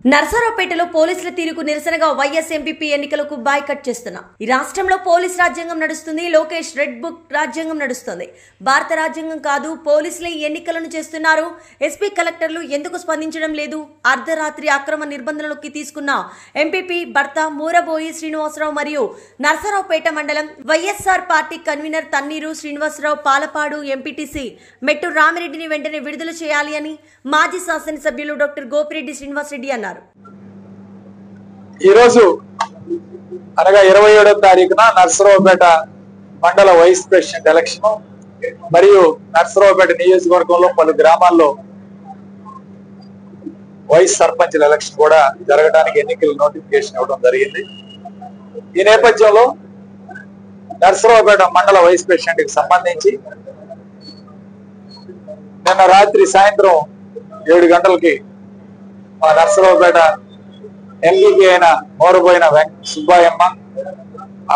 నర్సరావుపేటలో పోలీసుల తీరుకు నిరసనగా YS MPP ఎన్నికలకు బాయ్కట్ చేస్తున్నాం. ఈ రాష్ట్రంలో పోలీస్ రాజ్యాంగం నడుస్తుంది. లోకేష్ రెడ్ బుక్ రాజ్యాంగం నడుస్తుంది. భారత రాజ్యాంగం కాదు. పోలీసులే ఎన్నికలను చేస్తున్నారు. ఎస్పీ కలెక్టర్లు ఎందుకు స్పందించడం లేదు? అర్ధరాత్రి అక్రమ నిర్బంధనలోకి తీసుకున్న ఎంపీపీ భర్త మూరబోయి శ్రీనివాసరావు మరియు నర్సరావుపేట మండలం YSR party convener Tanneeru Srinivasarao Palapadu MPTC Mettu రామిరెడ్డిని వెంటనే విడుదల చేయాలి అని మాజీ శాసనసభ్యులు డాక్టర్ గోపిరెడ్డి శ్రీనివాసరెడ్డి అన్నారు. ఈరోజు అనగా 27వ తారీఖున నర్సరావుపేట మండల వైస్ ప్రెసిడెంట్ ఎలక్షన్ మరియు నర్సరావుపేట నియోజకవర్గంలో పలు గ్రామాల్లో వైస్ సర్పంచ్ల ఎలక్షన్ కూడా జరగడానికి ఎన్నికల నోటిఫికేషన్ ఇవ్వడం జరిగింది. ఈ నేపథ్యంలో నర్సరావుపేట మండల వైస్ ప్రెసిడెంట్ కి సంబంధించి నిన్న రాత్రి సాయంత్రం 7 గంటలకి మా నర్సరావుపేట ఎంపీపీ అయిన మోరబోయిన సుబ్బాయమ్మ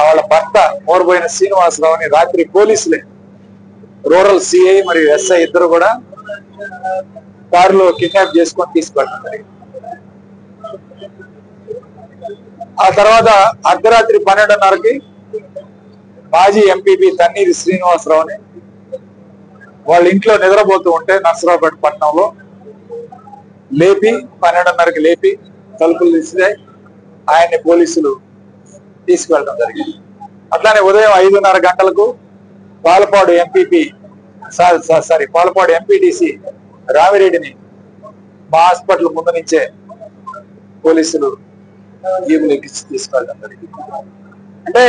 వాళ్ళ భర్త మోరబోయిన శ్రీనివాసరావుని రాత్రి పోలీసులే రూరల్ సిఐ మరియు ఎస్ఐ ఇద్దరు కూడా కారులో కిడ్నాప్ చేసుకొని తీసుకెళ్తారు. ఆ తర్వాత అర్ధరాత్రి 12:30కి మాజీ ఎంపీపీ తన్నీరు శ్రీనివాసరావుని వాళ్ళ ఇంట్లో నిద్రపోతూ ఉంటే నర్సరావుపేట పట్టణంలో లేపి 12:30కి లేపి తలుపులు తీసితే ఆయన్ని పోలీసులు తీసుకెళ్ళడం జరిగింది. అట్లానే ఉదయం 5:30 గంటలకు పాలపాడు ఎంపీటీసీ రామిరెడ్డిని మా హాస్పిటల్ ముందు నుంచే పోలీసులు జీబులోకి తీసుకెళ్ళడం జరిగింది. అంటే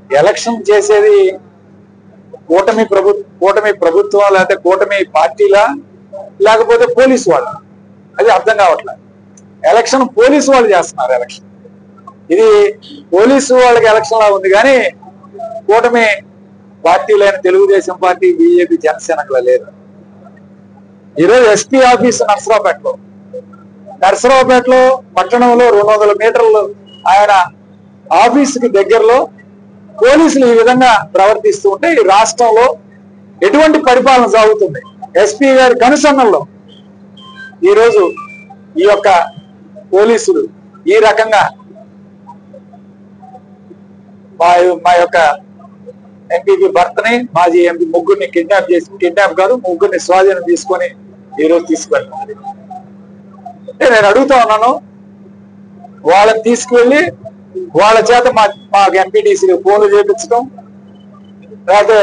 ఎలక్షన్ చేసేది కూటమి ప్రభుత్వం లేకపోతే కూటమి పార్టీలా లేకపోతే పోలీసు వాళ్ళు, అది అర్థం కావట్లేదు. ఎలక్షన్ పోలీసు వాళ్ళు చేస్తున్నారు. ఎలక్షన్ ఇది పోలీసు వాళ్ళకి ఎలక్షన్ లా ఉంది కానీ కూటమి పార్టీలైన తెలుగుదేశం పార్టీ, బీజేపీ, జనసేనలో లేదు. ఈరోజు ఎస్పీ ఆఫీసు నర్సరావుపేటలో పట్టణంలో 200 మీటర్లు ఆయన ఆఫీసుకి దగ్గరలో పోలీసులు ఈ విధంగా ప్రవర్తిస్తూ ఉంటే ఈ రాష్ట్రంలో ఎటువంటి పరిపాలన సాగుతుంది? ఎస్పీ గారి కనుసన్నల్లో ఈరోజు ఈ యొక్క పోలీసులు ఈ రకంగా మా యొక్క ఎంపీపీ భర్తని మాజీ ఎంపీ ముగ్గురిని కిడ్నాప్ కాదు ముగ్గురిని స్వాధీనం తీసుకొని ఈరోజు తీసుకువెళ్తున్నారు. నేను అడుగుతా ఉన్నాను, వాళ్ళని తీసుకువెళ్ళి వాళ్ళ చేత మా ఎంపీటీసీకి ఫోన్లు చేయించడం, లేకపోతే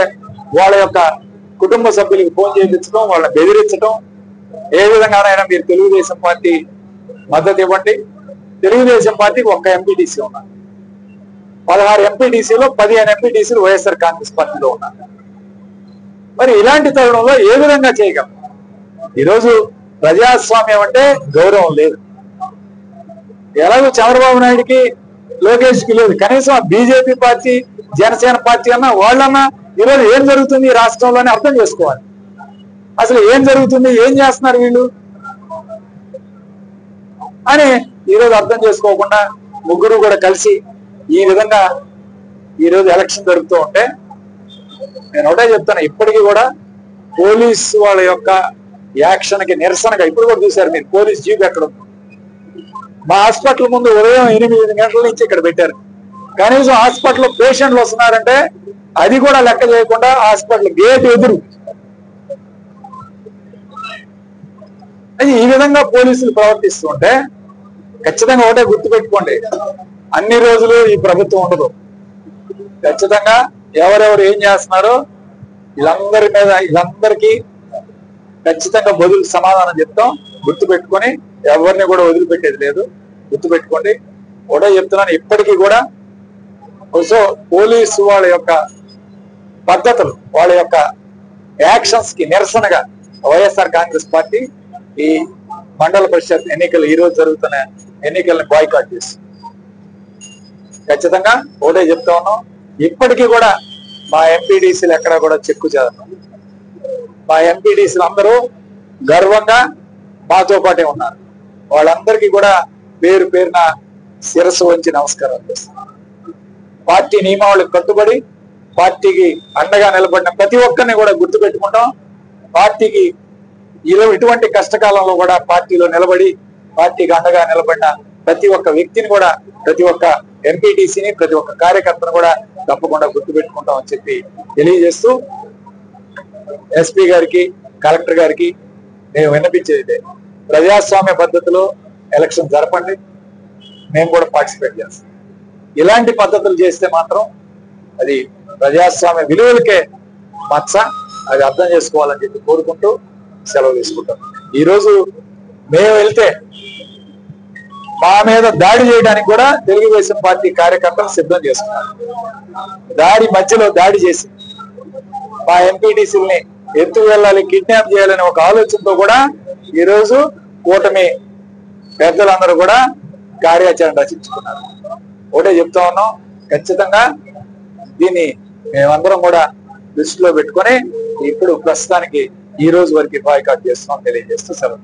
వాళ్ళ యొక్క కుటుంబ సభ్యులకి ఫోన్ చేయించడం, వాళ్ళని బెదిరించడం, ఏ విధంగానైనా మీరు తెలుగుదేశం పార్టీ మద్దతు ఇవ్వండి. తెలుగుదేశం పార్టీకి ఒక్క ఎంపీటీసీ ఉన్నారు. 16 ఎంపీటీసీలో 15 ఎంపీటీసీలు వైఎస్ఆర్ కాంగ్రెస్ పార్టీలో ఉన్నారు. మరి ఇలాంటి తరుణంలో ఏ విధంగా చేయగలం? ఈరోజు ప్రజాస్వామ్యం అంటే గౌరవం లేదు. ఎలాగో చంద్రబాబు నాయుడికి, లోకేష్ కి లేదు, కనీసం బీజేపీ పార్టీ, జనసేన పార్టీ అన్నా వాళ్ళన్నా ఈరోజు ఏం జరుగుతుంది ఈ రాష్ట్రంలోనే అర్థం చేసుకోవాలి. అసలు ఏం జరుగుతుంది, ఏం చేస్తున్నారు వీళ్ళు అని ఈరోజు అర్థం చేసుకోకుండా ముగ్గురు కూడా కలిసి ఈ విధంగా ఈరోజు ఎలక్షన్ జరుగుతూ ఉంటే నేను ఒకటే చెప్తాను, ఇప్పటికీ కూడా పోలీసు వాళ్ళ యొక్క యాక్షన్ కి నిరసనగా ఇప్పుడు కూడా చూశారు మీరు పోలీస్ జీప్ ఎక్కడ ఉంది. మా హాస్పిటల్ ముందు ఉదయం 8 గంటల నుంచి ఇక్కడ పెట్టారు. కనీసం హాస్పిటల్లో పేషెంట్లు వస్తున్నారంటే అది కూడా లెక్క చేయకుండా హాస్పిటల్ గేట్ ఎదురు ఈ విధంగా పోలీసులు ప్రవర్తిస్తుంటే ఖచ్చితంగా ఒకటే గుర్తుపెట్టుకోండి, అన్ని రోజులు ఈ ప్రభుత్వం ఉండదు. ఖచ్చితంగా ఎవరెవరు ఏం చేస్తున్నారో వీళ్ళందరికీ ఖచ్చితంగా బదులు సమాధానం చెప్తాం. గుర్తుపెట్టుకొని ఎవరిని కూడా వదిలిపెట్టేది లేదు. గుర్తుపెట్టుకోండి, ఒకటే చెప్తున్నాను, ఇప్పటికీ కూడా పోలీసు వాళ్ళ యొక్క పద్ధతులు, వాళ్ళ యొక్క యాక్షన్స్ కి నిరసనగా వైఎస్ఆర్ కాంగ్రెస్ పార్టీ ఈ మండల పరిషత్ ఎన్నికలు ఈ రోజు జరుగుతున్న ఎన్నికలను బాయ్కాట్ చేస్తుంది. ఖచ్చితంగా ఒకటే చెప్తా ఉన్నాం, ఇప్పటికీ కూడా మా ఎంపీడీసీలు ఎక్కడా కూడా చెక్కు చేద్దాం. మా ఎంపీడీసీలు అందరూ గర్వంగా మాతో పాటే ఉన్నారు. వాళ్ళందరికీ కూడా పేరు పేరున శిరస్సు వంచి నమస్కారాలు చేస్తున్నారు. పార్టీ నియమావళికి కట్టుబడి పార్టీకి అండగా నిలబడిన ప్రతి ఒక్కరిని కూడా గుర్తుపెట్టుకుంటాం. పార్టీకి ఇటువంటి కష్టకాలంలో కూడా పార్టీలో నిలబడి పార్టీకి అండగా నిలబడిన ప్రతి ఒక్క వ్యక్తిని కూడా, ప్రతి ఒక్క ఎంపీటీసీని, ప్రతి ఒక్క కార్యకర్తను కూడా తప్పకుండా గుర్తుపెట్టుకుంటామని చెప్పి తెలియజేస్తూ ఎస్పీ గారికి, కలెక్టర్ గారికి నేను విన్నపించేది ప్రజాస్వామ్య పద్ధతిలో ఎలక్షన్ జరపండి, మేము కూడా పార్టిసిపేట్ చేస్తాం. ఇలాంటి పద్ధతులు చేస్తే మాత్రం అది ప్రజాస్వామ్య విలువలకే మచ్చ, అది అర్థం చేసుకోవాలని చెప్పి కోరుకుంటూ సెలవు తీసుకుంటాం. ఈరోజు మేము వెళ్తే మా మీద దాడి చేయడానికి కూడా తెలుగుదేశం పార్టీ కార్యకర్తలు సిద్ధం చేస్తున్నారు. దాడి మధ్యలో దాడి చేసి మా ఎంపీటీసీలని ఎత్తుకు వెళ్ళాలి, కిడ్నాప్ చేయాలనే ఒక ఆలోచనతో కూడా ఈరోజు కూటమి పెద్దలందరూ కూడా కార్యాచరణ రచించుకున్నారు. ఒకటే చెప్తా ఉన్నాం, ఖచ్చితంగా దీన్ని మేమందరం కూడా దృష్టిలో పెట్టుకొని ఇప్పుడు ప్రస్తుతానికి ఈ రోజు వరకు బాయ్కాట్ చేస్తున్నాం తెలియజేస్తూ సెలవు.